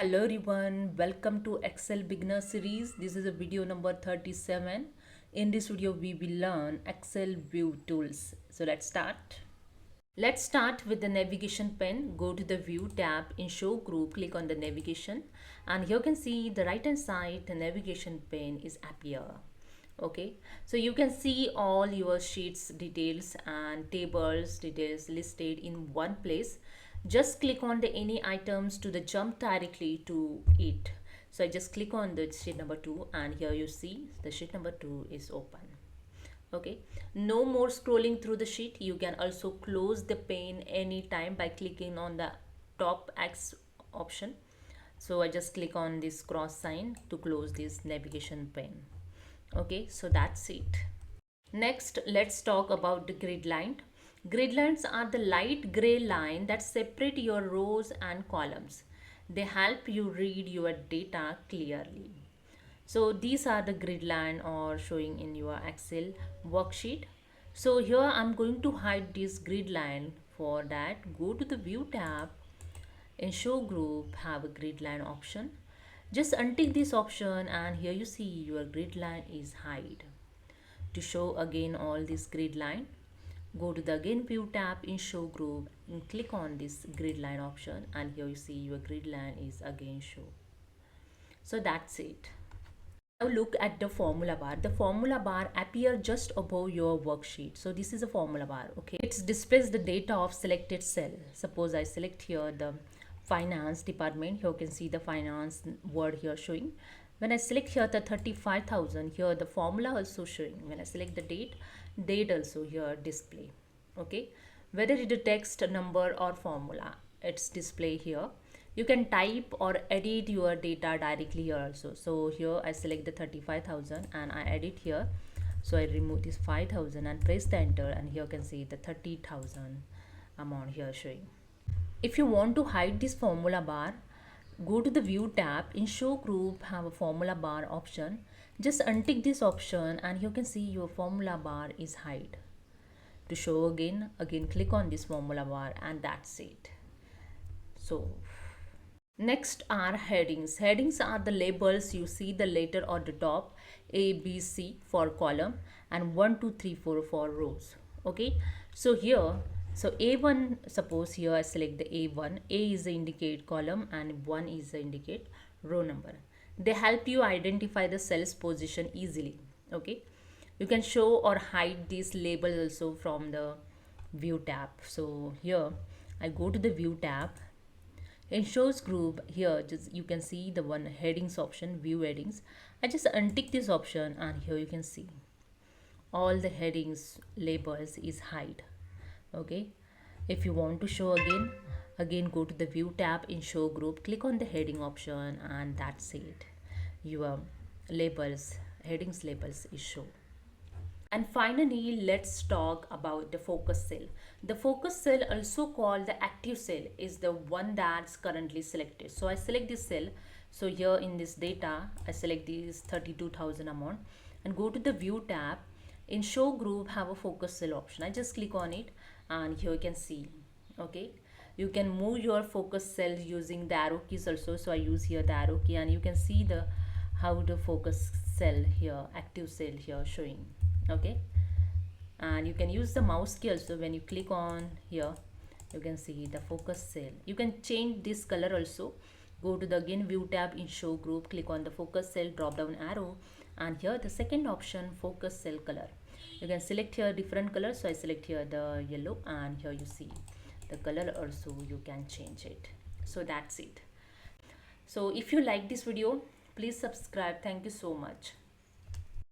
Hello everyone, welcome to Excel Beginner series. This is a video number 37. In this video we will learn Excel view tools. So let's start. Let's start with the navigation pane. Go to the view tab in show group, click on the navigation, and here you can see the right hand side the navigation pane is appear. Okay, so you can see all your sheets details and tables details listed in one place. Just click on the any items to the jump directly to it. So I just click on the sheet number 2 and here you see the sheet number 2 is open. Okay, no more scrolling through the sheet. You can also close the pane anytime by clicking on the top X option. So I just click on this cross sign to close this navigation pane. Okay, so that's it. Next, let's talk about the grid line. Grid lines are the light gray line that separate your rows and columns. They help you read your data clearly. So these are the grid line or showing in your Excel worksheet. So here I'm going to hide this grid line. For that, go to the view tab. In show group, have a grid line option. Just untick this option and here you see your grid line is hide. To show again all this grid line, go to the again view tab in show group and click on this grid line option and here you see your grid line is again show. So that's it. Now look at the formula bar. The formula bar appear just above your worksheet. So this is a formula bar. Okay, it displays the data of selected cell. Suppose I select here the finance department. Here you can see the finance word here showing. When I select here the 35,000, here the formula also showing. When I select the date also here display. Okay, whether it is text, number or formula, it's display here. You can type or edit your data directly here also. So here I select the 35,000 and I edit here. So I remove this 5,000 and press the enter and here you can see the 30,000 amount here showing. If you want to hide this formula bar, go to the view tab. In show group, have a formula bar option. Just untick this option and you can see your formula bar is hide. To show again click on this formula bar and that's it. So next are headings. Headings are the labels you see the letter on the top, A, B, C for column and 1, 2, 3, 4 for rows. Okay, so here, so A1, suppose here I select the A1. A is the indicate column and 1 is the indicate row number. They help you identify the cell's position easily. Okay, you can show or hide these labels also from the view tab. So here I go to the view tab. In shows group here just you can see the one headings option, view headings. I just untick this option and here you can see all the headings labels is hide. Okay, if you want to show again go to the view tab in show group, click on the heading option and that's it. Your labels, headings labels is show. And finally, let's talk about the focus cell. The focus cell, also called the active cell, is the one that's currently selected. So I select this cell. So here in this data, I select this 32,000 amount and go to the view tab. In show group, have a focus cell option. I just click on it and here you can see. Okay, you can move your focus cell using the arrow keys also. So I use here the arrow key and you can see the how the focus cell here, active cell here showing. Okay, and you can use the mouse key also. When you click on here you can see the focus cell. You can change this color also. Go to the again view tab in show group, click on the focus cell drop down arrow and here the second option, focus cell color. You can select here different color. So I select here the yellow and here you see the color also you can change it. So that's it. So if you like this video, please subscribe. Thank you so much.